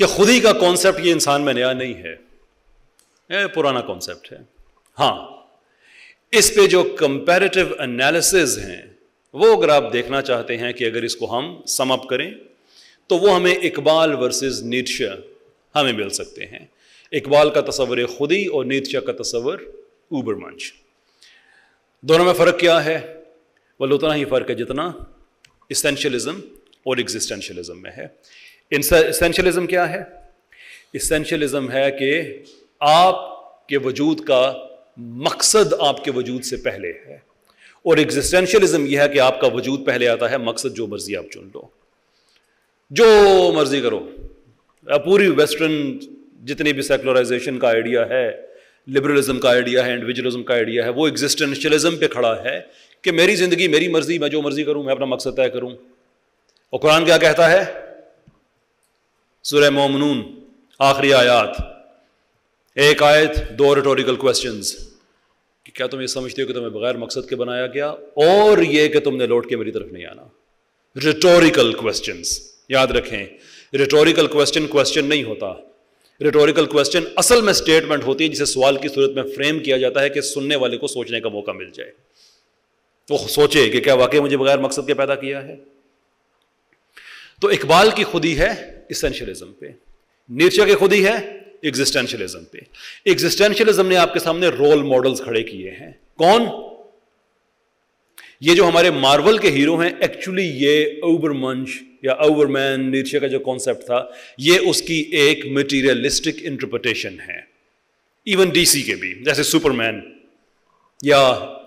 کہ خودی کا کانسیپٹ یہ انسان میں نیا نہیں ہے، یہ پرانا کانسیپٹ ہے۔ ہاں، اس پہ جو کمپیریٹیو انالیسز ہیں وہ اگر آپ دیکھنا چاہتے ہیں کہ اگر اس کو ہم سم اپ کریں تو وہ ہمیں اقبال ورسز نیٹشے ہمیں مل سکتے ہیں۔ اقبال کا تصور خودی اور نیٹشے کا تصور اوبرمنش۔ دونوں میں فرق کیا ہے؟ وہ اتنا ہی فرق ہے جتنا اسینشلزم اور ایگزسٹینشلزم میں ہے۔ اسینشلزم کیا ہے؟ اسینشلزم ہے کہ آپ کے وجود کا مقصد آپ کے وجود سے پہلے ہے، اور ایگزسٹینشلزم یہ ہے کہ آپ کا وجود پہلے آتا ہے، مقصد جو مرضی آپ چن لو، جو مرضی کرو۔ پوری ویسٹرن جتنی بھی سیکولرائزیشن کا آئیڈیا ہے، لبرلزم کا آئیڈیا ہے، انڈیویجولزم کا آئیڈیا ہے، وہ ایگزسٹینشلزم پہ کھڑا ہے کہ میری زندگی میری مرضی، میں جو مرضی کروں، میں اپنا مقصد طے کروں۔ اور قرآن کیا کہتا ہے؟ سورہ مومنون آخری آیات، ایک آیت، دو ریٹوریکل کوسچنز کہ کیا تم یہ سمجھتے ہو کہ تمہیں بغیر مقصد کے بنایا گیا، اور یہ کہ تم نے لوٹ کے میری طرف نہیں آنا۔ ریٹوریکل کوسچنز یاد رکھیں، ریٹوریکل کوسچن نہیں ہوتا، ریٹوریکل کوسچن اصل میں اسٹیٹمنٹ ہوتی ہے جسے سوال کی صورت میں فریم کیا جاتا ہے کہ سننے والے کو سوچنے کا موقع مل جائے، وہ سوچے کہ کیا واقعی مجھے بغیر مقصد کے پیدا کیا ہے۔ تو اقبال کی خودی ہے اسینشلزم پہ، نیٹشے کی خودی ہے ایگزسٹینشلزم پہ۔ ایگزسٹینشلزم نے آپ کے سامنے رول ماڈلز کھڑے کیے ہیں۔ کون؟ یہ جو ہمارے مارول کے ہیرو ہیں، ایکچولی یہ اوبرمنش یا اوورمین نیٹشے کا جو کانسیپٹ تھا، یہ اس کی ایک مٹیریلسٹک انٹرپریٹیشن ہے۔ ایون ڈی سی کے بھی، جیسے سپر مین یا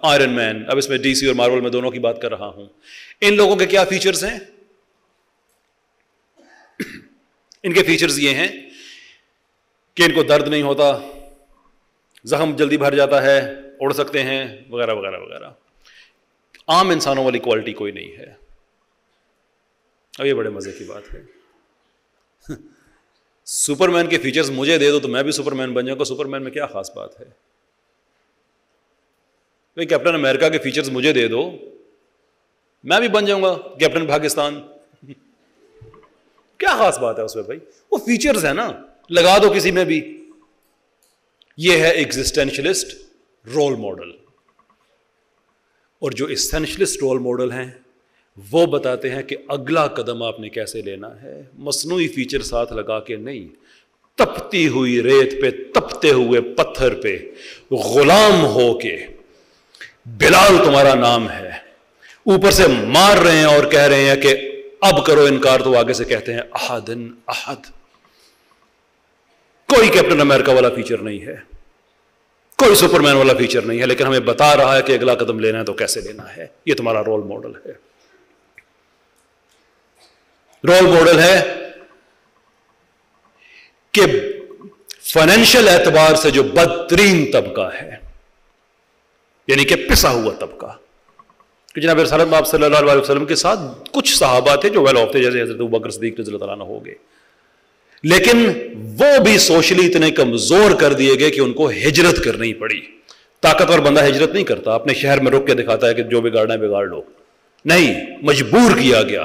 آئرن مین، اب اس میں ڈی سی اور مارول میں دونوں کی بات کر رہا ہوں، ان لوگوں کے کیا فیچرز ہیں؟ ان کے فیچرز یہ ہیں کہ ان کو درد نہیں ہوتا، زخم جلدی بھر جاتا ہے، اڑ سکتے ہیں، وغیرہ وغیرہ وغیرہ۔ عام انسانوں والی کوالٹی کوئی نہیں ہے۔ اب یہ بڑے مزے کی بات ہے، سپر مین کے فیچرز مجھے دے دو تو میں بھی سپر مین بن جاؤں گا۔ سپر مین میں کیا خاص بات ہے؟ بھائی کیپٹن امریکہ کے فیچرز مجھے دے دو، میں بھی بن جاؤں گا کیپٹن پاکستان، کیا خاص بات ہے اس میں؟ بھائی وہ فیچرز ہیں نا، لگا دو کسی میں بھی۔ یہ ہے ایگزسٹینشلسٹ رول ماڈل۔ اور جو اسینشلسٹ رول ماڈل ہیں وہ بتاتے ہیں کہ اگلا قدم آپ نے کیسے لینا ہے، مصنوعی فیچر ساتھ لگا کے نہیں، تپتی ہوئی ریت پہ، تپتے ہوئے پتھر پہ غلام ہو کے، بلال تمہارا نام ہے، اوپر سے مار رہے ہیں اور کہہ رہے ہیں کہ اب کرو انکار، تو آگے سے کہتے ہیں احدن احد۔ کوئی کیپٹن امریکہ والا فیچر نہیں ہے، کوئی سپر مین والا فیچر نہیں ہے، لیکن ہمیں بتا رہا ہے کہ اگلا قدم لینا ہے تو کیسے لینا ہے۔ یہ تمہارا رول ماڈل ہے۔ رول ماڈل ہے کہ فائنینشل اعتبار سے جو بدترین طبقہ ہے، یعنی کہ پسا ہوا طبقہ، کہ جناب رسالت آپ صلی اللہ علیہ وسلم کے ساتھ کچھ صحابہ تھے جو ویل آف تھے، جیسے حضرت ابوبکر صدیق رضی اللہ عنہ ہو گئے، لیکن وہ بھی سوشلی اتنے کمزور کر دیے گئے کہ ان کو ہجرت کرنی پڑی۔ طاقتور بندہ ہجرت نہیں کرتا، اپنے شہر میں رک کے دکھاتا ہے کہ جو بگاڑنا ہے بگاڑ لو، نہیں، مجبور کیا گیا،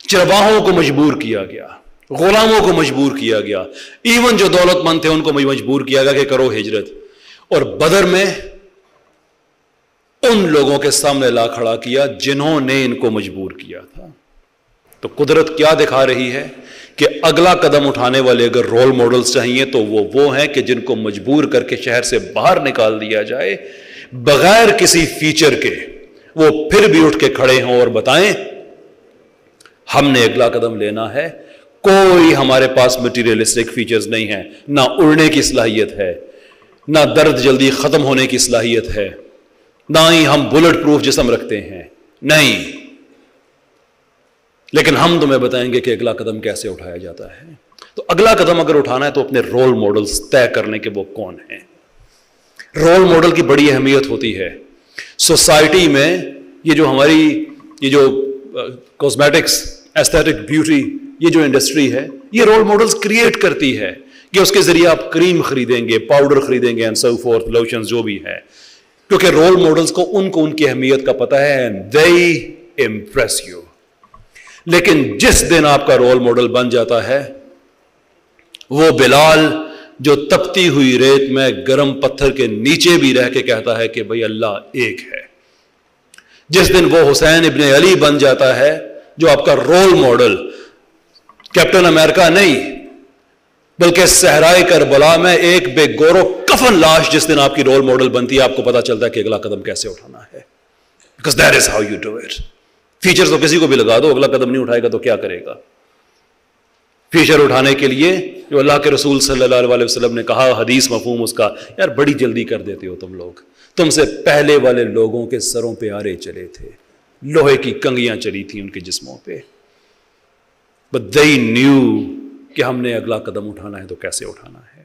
چرواہوں کو مجبور کیا گیا، غلاموں کو مجبور کیا گیا، ایون جو دولت مند تھے ان کو مجبور کیا گیا کہ کرو ہجرت۔ اور بدر میں ان لوگوں کے سامنے لا کھڑا کیا جنہوں نے ان کو مجبور کیا تھا۔ تو قدرت کیا دکھا رہی ہے کہ اگلا قدم اٹھانے والے اگر رول ماڈلز چاہیے تو وہ ہیں کہ جن کو مجبور کر کے شہر سے باہر نکال دیا جائے بغیر کسی فیچر کے، وہ پھر بھی اٹھ کے کھڑے ہوں اور بتائیں ہم نے اگلا قدم لینا ہے۔ کوئی ہمارے پاس مٹیریلسٹک فیچرز نہیں ہیں، نہ اڑنے کی صلاحیت ہے، نہ درد جلدی ختم ہونے کی صلاحیت ہے، نہ ہی ہم بلٹ پروف جسم رکھتے ہیں، نہیں، لیکن ہم تمہیں بتائیں گے کہ اگلا قدم کیسے اٹھایا جاتا ہے۔ تو اگلا قدم اگر اٹھانا ہے تو اپنے رول ماڈلز طے کرنے کے وہ کون ہیں۔ رول ماڈل کی بڑی اہمیت ہوتی ہے سوسائٹی میں۔ یہ جو ہماری یہ جو کاسمیٹکس، ایستھیٹک بیوٹی، یہ جو انڈسٹری ہے، یہ رول ماڈلز کریٹ کرتی ہے کہ اس کے ذریعے آپ کریم خریدیں گے، پاؤڈر خریدیں گے، اینڈ سو فورتھ، لوشنز جو بھی ہے، کیونکہ رول ماڈلز کو ان کی اہمیت کا پتہ ہے، اینڈ دے امپریس یو۔ لیکن جس دن آپ کا رول ماڈل بن جاتا ہے وہ بلال جو تپتی ہوئی ریت میں گرم پتھر کے نیچے بھی رہ کے کہتا ہے کہ بھئی اللہ ایک ہے. جس دن وہ حسین ابن علی بن جاتا ہے جو آپ کا رول ماڈل، کیپٹن امریکہ نہیں بلکہ صحرائے کربلا میں ایک بے گورو کفن لاش جس دن آپ کی رول ماڈل بنتی ہے، آپ کو پتا چلتا ہے کہ اگلا قدم کیسے اٹھانا ہے. Because that is how you do it. Feature تو کسی کو بھی لگا دو، اگلا قدم نہیں اٹھائے گا تو کیا کرے گا؟ فیچر اٹھانے کے لیے جو اللہ کے رسول صلی اللہ علیہ وسلم نے کہا، حدیث مفہوم اس کا، یار بڑی جلدی کر دیتے ہو تم لوگ، تم سے پہلے والے لوگوں کے سروں پہ آرے چلے تھے، لوہے کی کنگیاں چلی تھیں ان کے جسموں پہ. But they knew کہ ہم نے اگلا قدم اٹھانا ہے تو کیسے اٹھانا ہے.